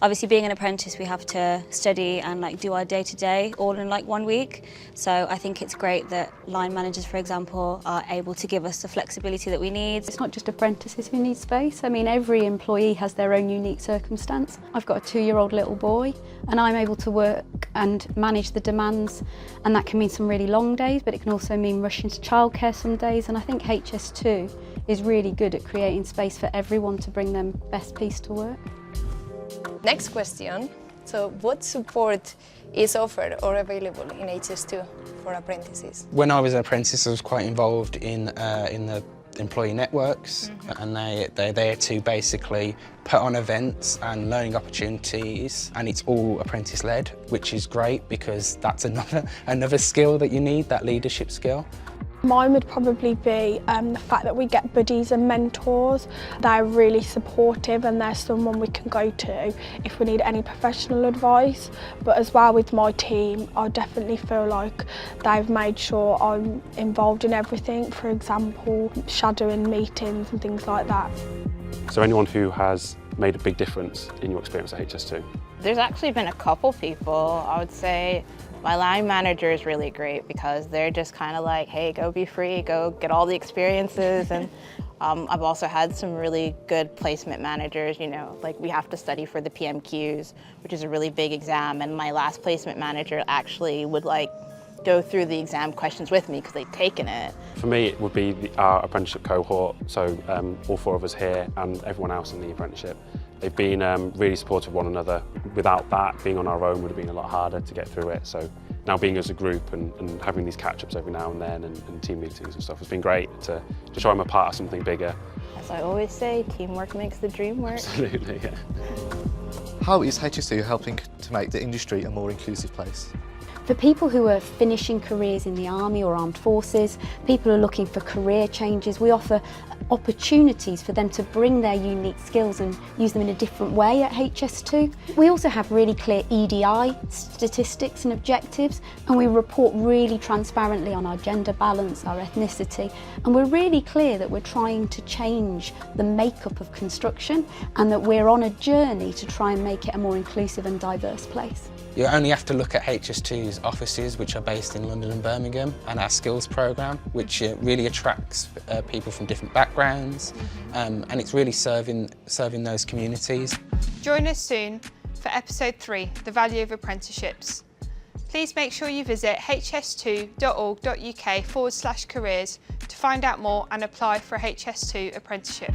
Obviously being an apprentice, we have to study and like do our day-to-day all in like 1 week. So I think it's great that line managers, for example, are able to give us the flexibility that we need. It's not just apprentices who need space. I mean, every employee has their own unique circumstance. I've got a 2-year-old little boy and I'm able to work and manage the demands, and that can mean some really long days, but it can also mean rushing to childcare some days, and I think HS2 is really good at creating space for everyone to bring their best piece to work. Next question. So what support is offered or available in HS2 for apprentices? When I was an apprentice, I was quite involved in the employee networks, and they're there to basically put on events and learning opportunities, and it's all apprentice led, which is great because that's another skill that you need, that leadership skill. Mine would probably be the fact that we get buddies and mentors. They're really supportive and they're someone we can go to if we need any professional advice. But as well with my team, I definitely feel like they've made sure I'm involved in everything, for example, shadowing meetings and things like that. So anyone who has made a big difference in your experience at HS2? There's actually been a couple people. I would say my line manager is really great because they're just kind of like, hey, go be free, go get all the experiences. And I've also had some really good placement managers, you know, like we have to study for the PMQs, which is a really big exam. And my last placement manager actually would like go through the exam questions with me because they'd taken it. For me, it would be our apprenticeship cohort, so all 4 of us here and everyone else in the apprenticeship. They've been really supportive of one another. Without that, being on our own would have been a lot harder to get through it. So now being as a group and having these catch-ups every now and then and team meetings and stuff has been great to show I'm a part of something bigger. As I always say, teamwork makes the dream work. Absolutely, yeah. How is HS2 helping to make the industry a more inclusive place? For people who are finishing careers in the army or armed forces, people who are looking for career changes, we offer opportunities for them to bring their unique skills and use them in a different way at HS2. We also have really clear EDI statistics and objectives, and we report really transparently on our gender balance, our ethnicity, and we're really clear that we're trying to change the makeup of construction and that we're on a journey to try and make it a more inclusive and diverse place. You only have to look at HS2's offices, which are based in London and Birmingham, and our skills programme, which really attracts people from different backgrounds, and it's really serving those communities. Join us soon for episode 3, The Value of Apprenticeships. Please make sure you visit hs2.org.uk/careers to find out more and apply for a HS2 apprenticeship.